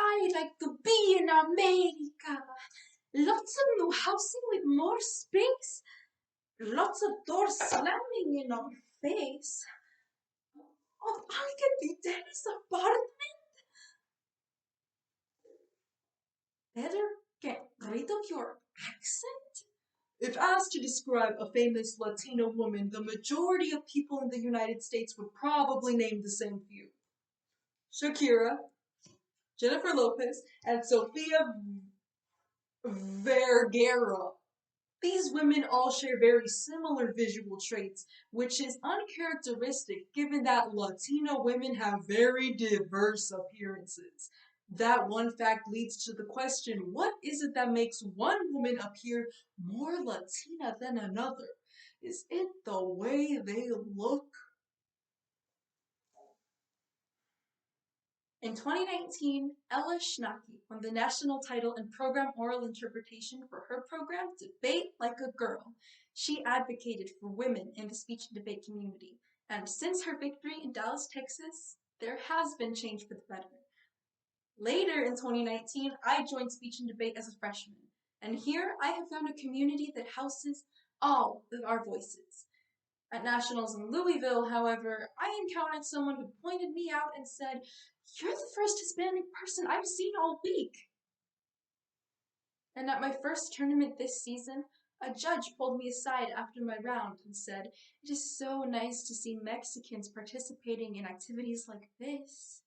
I like to be in America. Lots of new housing with more space. Lots of doors slamming in our face. Oh, I can be Dennis' apartment. Better get rid of your accent? If asked to describe a famous Latino woman, the majority of people in the United States would probably name the same few. Shakira, Jennifer Lopez, and Sofia Vergara. These women all share very similar visual traits, which is uncharacteristic given that Latino women have very diverse appearances. That one fact leads to the question, what is it that makes one woman appear more Latina than another? Is it the way they look? In 2019, Ella Schnacke won the national title in Program Oral Interpretation for her program, Debate Like a Girl. She advocated for women in the speech and debate community, and since her victory in Dallas, Texas, there has been change for the better. Later in 2019, I joined speech and debate as a freshman, and here I have found a community that houses all of our voices. At Nationals in Louisville, however, I encountered someone who pointed me out and said, "You're the first Hispanic person I've seen all week." And at my first tournament this season, a judge pulled me aside after my round and said, "It is so nice to see Mexicans participating in activities like this."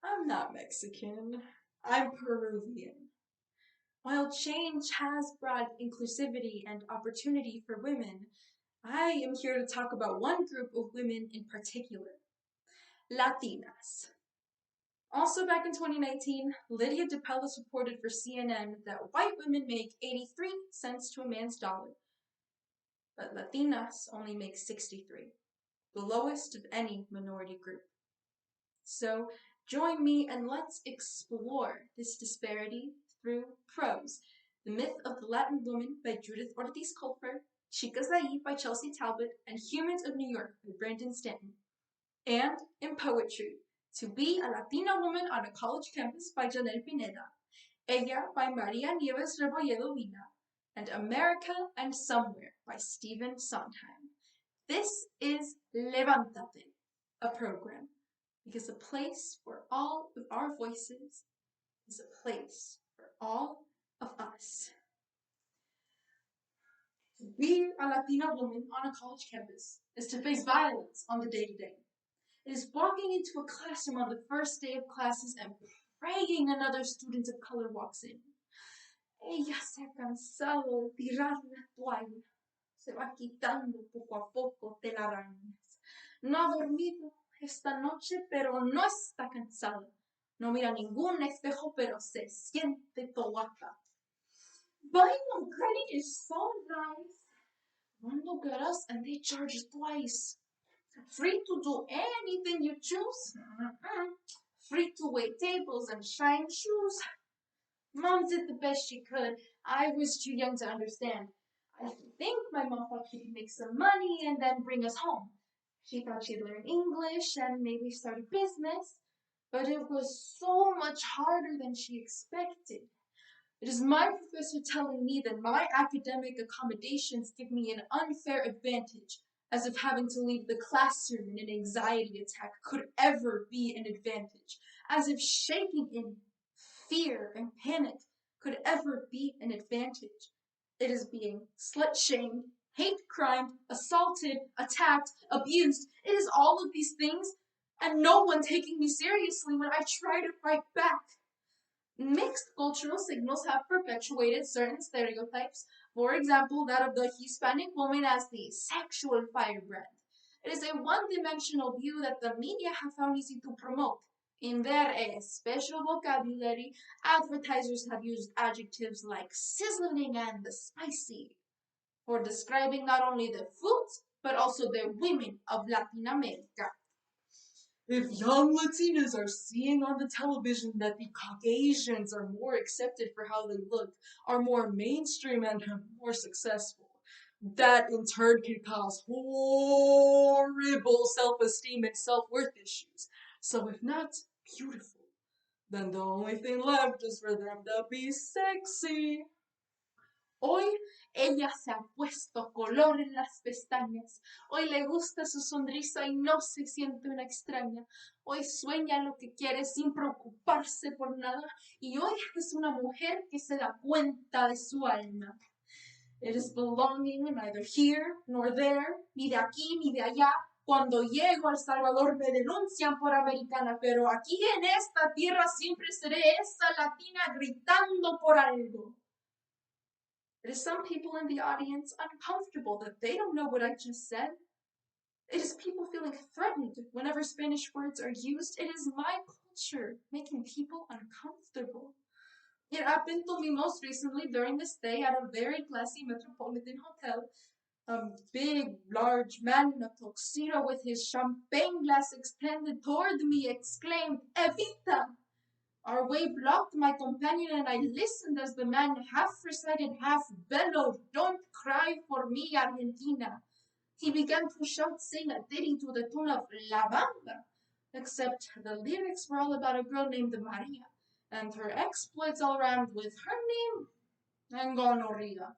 I'm not Mexican. I'm Peruvian. While change has brought inclusivity and opportunity for women, I am here to talk about one group of women in particular, Latinas. Also back in 2019, Lydia DePellis reported for CNN that white women make 83 cents to a man's dollar, but Latinas only make 63, the lowest of any minority group. So join me and let's explore this disparity through prose. The Myth of the Latin Woman by Judith Ortiz Culper, Chicas de Ahí by Chelsea Talbot, and Humans of New York by Brandon Stanton. And in poetry, To Be a Latina Woman on a College Campus by Janelle Pineda, Ella by Maria Nieves Rebolledo Vina, and America and Somewhere by Stephen Sondheim. This is Levantate, a program, because a place for all of our voices is a place for all of us. To be a Latina woman on a college campus is to face violence on the day-to-day. It is walking into a classroom on the first day of classes and praying another student of color walks in. Ella se ha cansado de tirar la toalla. Se va quitando poco a poco telarañas. No ha dormido esta noche, pero no está cansada. No mira ningún espejo, pero se siente toata. Buying on credit is so nice. One look at us and they charge twice. Free to do anything you choose. Free to wait tables and shine shoes. Mom did the best she could. I was too young to understand. I think my mom thought she could make some money and then bring us home. She thought she'd learn English and maybe start a business, but it was so much harder than she expected. It is my professor telling me that my academic accommodations give me an unfair advantage, as if having to leave the classroom in an anxiety attack could ever be an advantage, as if shaking in fear and panic could ever be an advantage. It is being slut-shamed, hate-crimed, assaulted, attacked, abused. It is all of these things, and no one taking me seriously when I try to fight back. Mixed cultural signals have perpetuated certain stereotypes, for example, that of the Hispanic woman as the sexual firebrand. It is a one-dimensional view that the media have found easy to promote. In their special vocabulary, advertisers have used adjectives like sizzling and spicy for describing not only the foods, but also the women of Latin America. If young Latinas are seeing on the television that the Caucasians are more accepted for how they look, are more mainstream and more successful, that in turn can cause horrible self-esteem and self-worth issues. So if not beautiful, then the only thing left is for them to be sexy. Hoy ella se ha puesto color en las pestañas. Hoy le gusta su sonrisa y no se siente una extraña. Hoy sueña lo que quiere sin preocuparse por nada. Y hoy es una mujer que se da cuenta de su alma. It is belonging neither here nor there, ni de aquí ni de allá. Cuando llego a El Salvador me denuncian por americana, pero aquí en esta tierra siempre seré esa latina gritando por algo. It is some people in the audience uncomfortable that they don't know what I just said. It is people feeling threatened whenever Spanish words are used. It is my culture making people uncomfortable. It happened to me most recently during the stay at a very classy metropolitan hotel. A big, large man in a tuxedo with his champagne glass extended toward me exclaimed, "Evita!" Our way blocked my companion, and I listened as the man half recited, half bellowed, "Don't cry for me, Argentina." He began to shout, sing a ditty to the tune of La Bamba, except the lyrics were all about a girl named Maria, and her exploits all rhymed with her name and gonorrhea.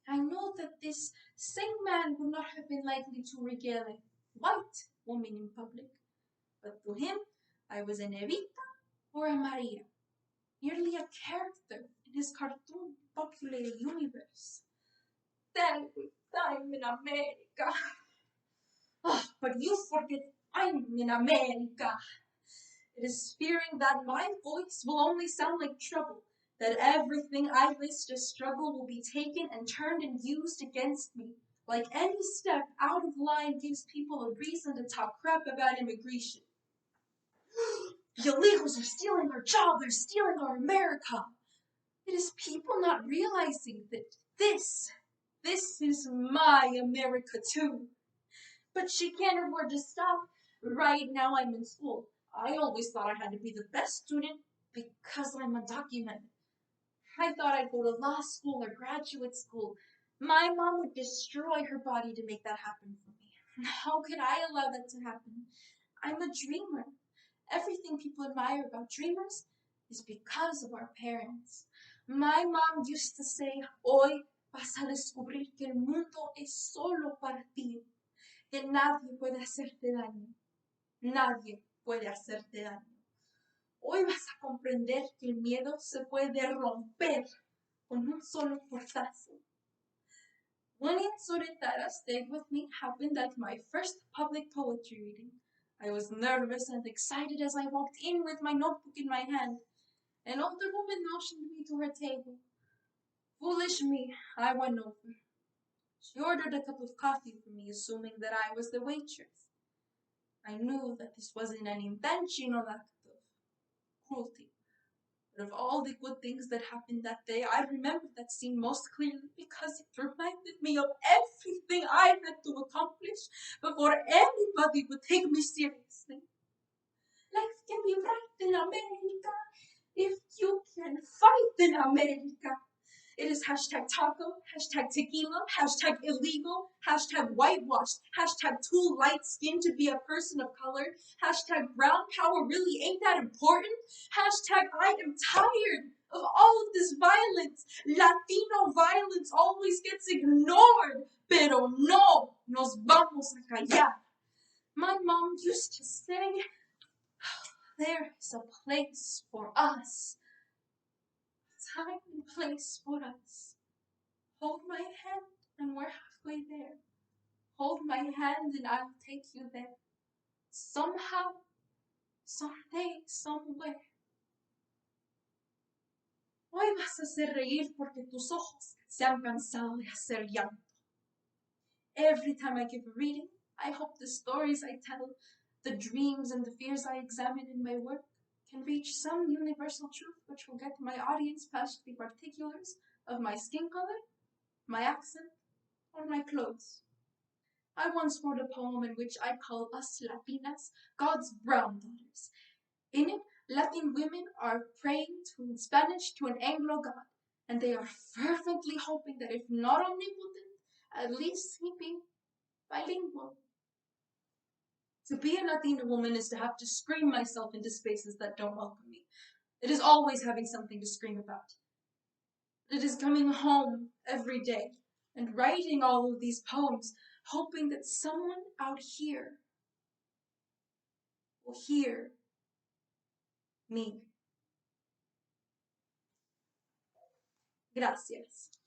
I know that this same man would not have been likely to regale a white woman in public, but to him I was an Evita or a Maria, merely a character in his cartoon populated universe. Then I'm in America. Oh, but you forget I'm in America. It is fearing that my voice will only sound like trouble, that everything I list as struggle will be taken and turned and used against me. Like any step out of line gives people a reason to talk crap about immigration. The illegals are stealing our job, they're stealing our America. It is people not realizing that this is my America too. But she can't afford to stop. Right now I'm in school. I always thought I had to be the best student because I'm undocumented. I thought I'd go to law school or graduate school. My mom would destroy her body to make that happen for me. How could I allow that to happen? I'm a dreamer. Everything people admire about dreamers is because of our parents. My mom used to say, "Hoy vas a descubrir que el mundo es solo para ti, que nadie puede hacerte daño. Nadie puede hacerte daño. Hoy vas a comprender que el miedo se puede romper con un solo portazo." One incident that stayed with me happened at my first public poetry reading. I was nervous and excited as I walked in with my notebook in my hand. An older woman motioned me to her table. Foolish me, I went over. She ordered a cup of coffee for me, assuming that I was the waitress. I knew that this wasn't an intentional act of cruelty. But of all the good things that happened that day, I remember that scene most clearly because it reminded me of everything I had to accomplish before anybody would take me seriously. Life can be right in America if you can fight in America. It is hashtag taco, hashtag tequila, hashtag illegal, hashtag whitewashed, hashtag too light-skinned to be a person of color, hashtag brown power really ain't that important, hashtag I am tired of all of this violence. Latino violence always gets ignored, pero no nos vamos a callar. My mom used to say, there is a place for us. Time and place for us. Hold my hand and we're halfway there. Hold my hand and I'll take you there. Somehow, someday, somewhere. Hoy vas a hacer reír porque tus ojos se han cansado de hacer llanto. Every time I give a reading, I hope the stories I tell, the dreams and the fears I examine in my work can reach some universal truth which will get my audience past the particulars of my skin color, my accent, or my clothes. I once wrote a poem in which I call us Latinas God's brown daughters. In it, Latin women are praying in Spanish to an Anglo God, and they are fervently hoping that if not omnipotent, at least he be bilingual. To be a Latina woman is to have to scream myself into spaces that don't welcome me. It is always having something to scream about. It is coming home every day and writing all of these poems, hoping that someone out here will hear me. Gracias.